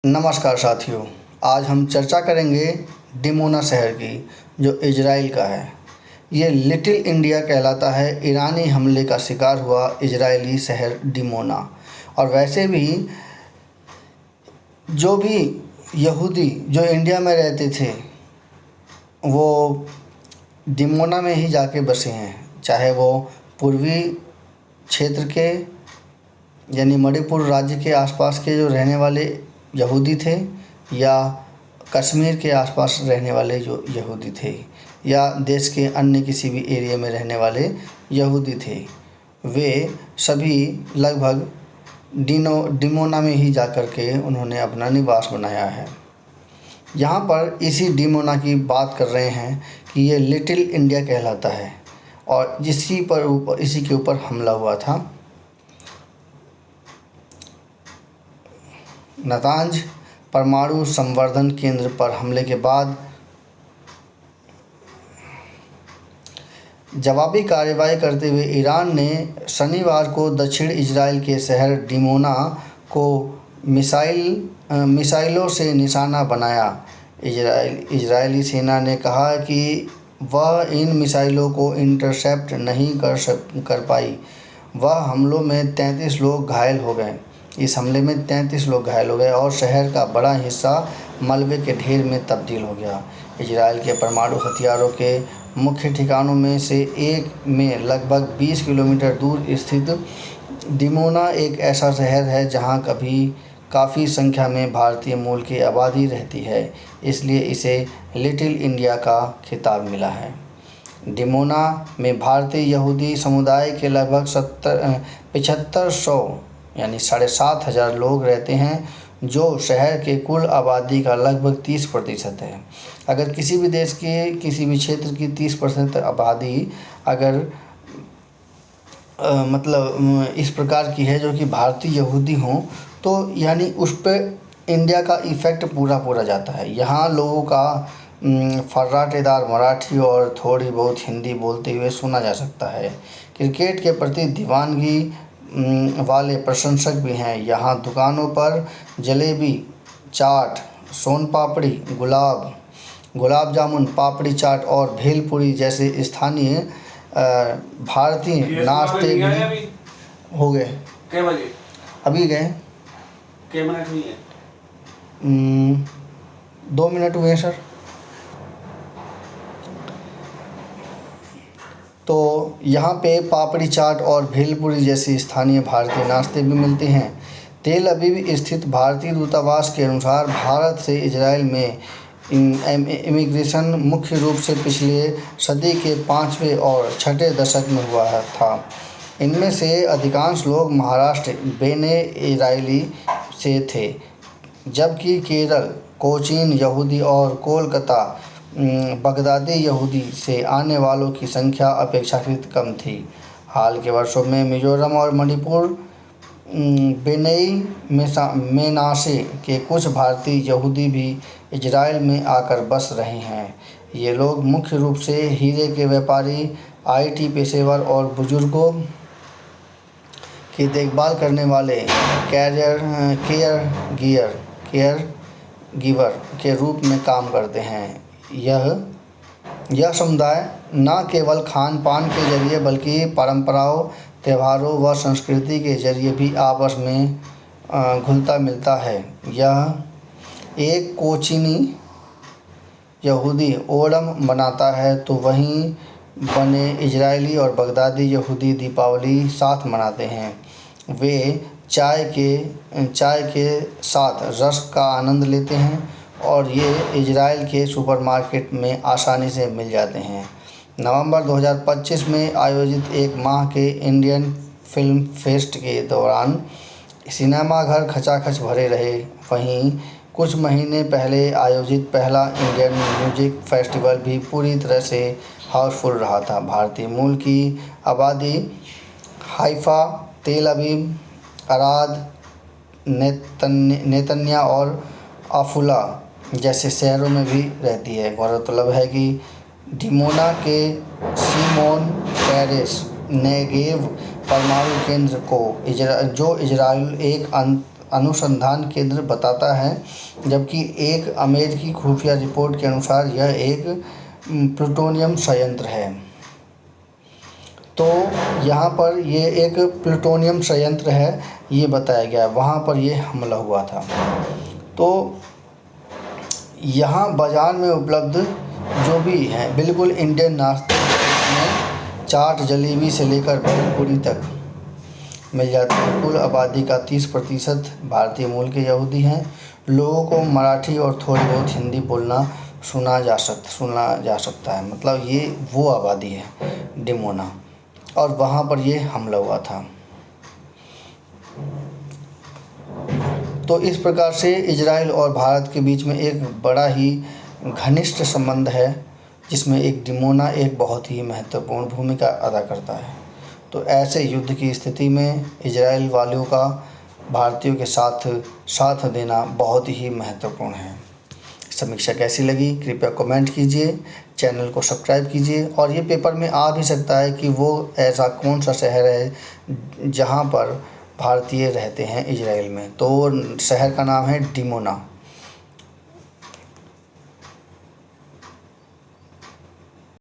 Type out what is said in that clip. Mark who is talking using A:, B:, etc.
A: नमस्कार साथियों, आज हम चर्चा करेंगे डिमोना शहर की, जो इजराइल का है। ये लिटिल इंडिया कहलाता है। ईरानी हमले का शिकार हुआ इजरायली शहर डिमोना। और वैसे भी जो भी यहूदी जो इंडिया में रहते थे, वो डिमोना में ही जाके बसे हैं। चाहे वो पूर्वी क्षेत्र के यानी मणिपुर राज्य के आसपास के जो रहने वाले यहूदी थे, या कश्मीर के आसपास रहने वाले जो यहूदी थे, या देश के अन्य किसी भी एरिया में रहने वाले यहूदी थे, वे सभी लगभग डिमोना में ही जाकर के उन्होंने अपना निवास बनाया है। यहाँ पर इसी डिमोना की बात कर रहे हैं कि ये लिटिल इंडिया कहलाता है, और इसी के ऊपर हमला हुआ था। नातांज परमाणु संवर्धन केंद्र पर हमले के बाद जवाबी कार्रवाई करते हुए ईरान ने शनिवार को दक्षिण इजराइल के शहर डिमोना को मिसाइलों से निशाना बनाया। इजरायली सेना ने कहा कि वह इन मिसाइलों को इंटरसेप्ट नहीं कर पाई। वह हमलों में 33 लोग घायल हो गए। इस हमले में 33 लोग घायल हो गए और शहर का बड़ा हिस्सा मलबे के ढेर में तब्दील हो गया। इजराइल के परमाणु हथियारों के मुख्य ठिकानों में से एक में लगभग 20 किलोमीटर दूर स्थित डिमोना एक ऐसा शहर है जहां काफ़ी संख्या में भारतीय मूल की आबादी रहती है, इसलिए इसे लिटिल इंडिया का खिताब मिला है। डिमोना में भारतीय यहूदी समुदाय के लगभग 7500 यानी 7,500 लोग रहते हैं, जो शहर के कुल आबादी का लगभग 30% है। अगर किसी भी देश के किसी भी क्षेत्र की 30% आबादी अगर मतलब इस प्रकार की है जो कि भारतीय यहूदी हों, तो यानी उस पर इंडिया का इफ़ेक्ट पूरा जाता है। यहाँ लोगों का फर्राटेदार मराठी और थोड़ी बहुत हिंदी बोलते हुए सुना जा सकता है। क्रिकेट के प्रति दीवानगी वाले प्रशंसक भी हैं। यहाँ दुकानों पर जलेबी, चाट, सोन पापड़ी, गुलाब जामुन, पापड़ी चाट और भेलपुरी जैसे स्थानीय भारतीय नाश्ते भी हो गए।
B: कितने बजे?
A: अभी गए।
B: कितने मिनट हुई है?
A: 2 मिनट हुए सर। तो यहाँ पे पापड़ी चाट और भेलपुरी जैसे स्थानीय भारतीय नाश्ते भी मिलते हैं। तेल अवीव स्थित भारतीय दूतावास के अनुसार भारत से इजराइल में इमिग्रेशन मुख्य रूप से पिछले सदी के 5वें और 6ठे दशक में हुआ था। इनमें से अधिकांश लोग महाराष्ट्र बेने इजरायली से थे, जबकि केरल, कोचीन यहूदी और कोलकाता बगदादी यहूदी से आने वालों की संख्या अपेक्षाकृत कम थी। हाल के वर्षों में मिजोरम और मणिपुर बेनई मेनासे के कुछ भारतीय यहूदी भी इजराइल में आकर बस रहे हैं। ये लोग मुख्य रूप से हीरे के व्यापारी, IT पेशेवर और बुजुर्गों की देखभाल करने वाले केयर गिवर के रूप में काम करते हैं। यह समुदाय न केवल खान पान के जरिए बल्कि परंपराओं, त्योहारों व संस्कृति के जरिए भी आपस में घुलता मिलता है। यह एक कोचीनी यहूदी ओणम मनाता है, तो वहीं बने इजरायली और बगदादी यहूदी दीपावली साथ मनाते हैं। वे चाय के साथ रस का आनंद लेते हैं और ये इजराइल के सुपरमार्केट में आसानी से मिल जाते हैं। नवंबर 2025 में आयोजित एक माह के इंडियन फिल्म फेस्ट के दौरान सिनेमाघर खचाखच भरे रहे। वहीं कुछ महीने पहले आयोजित पहला इंडियन म्यूजिक फेस्टिवल भी पूरी तरह से हाउसफुल रहा था। भारतीय मूल की आबादी हाइफा, तेल अवीव, अराद, नेतन्या और अफुला जैसे शहरों में भी रहती है। गौरतलब है कि डिमोना के सिमोन पेरेस नेगेव परमाणु केंद्र को जो इजराइल एक अनुसंधान केंद्र बताता है, जबकि एक अमेरिकी खुफिया रिपोर्ट के अनुसार यह एक प्लूटोनियम संयंत्र है। तो यहाँ पर ये एक प्लूटोनियम संयंत्र है, ये बताया गया है, वहाँ पर ये हमला हुआ था। तो यहाँ बाज़ार में उपलब्ध जो भी हैं बिल्कुल इंडियन नाश्ते, इसमें चाट, जलेबी से लेकर भेलपूरी तक मिल जाती है। कुल आबादी का 30% भारतीय मूल के यहूदी हैं। लोगों को मराठी और थोड़ी बहुत हिंदी बोलना सुना जा सकता है। मतलब ये वो आबादी है डिमोना, और वहाँ पर ये हमला हुआ था। तो इस प्रकार से इजराइल और भारत के बीच में एक बड़ा ही घनिष्ठ संबंध है, जिसमें एक डिमोना एक बहुत ही महत्वपूर्ण भूमिका अदा करता है। तो ऐसे युद्ध की स्थिति में इजराइल वालों का भारतीयों के साथ देना बहुत ही महत्वपूर्ण है। समीक्षा कैसी लगी कृपया कमेंट कीजिए, चैनल को सब्सक्राइब कीजिए। और ये पेपर में आ भी सकता है कि वो ऐसा कौन सा शहर है जहाँ पर भारतीय रहते हैं इजराइल में। तो शहर का नाम है डिमोना।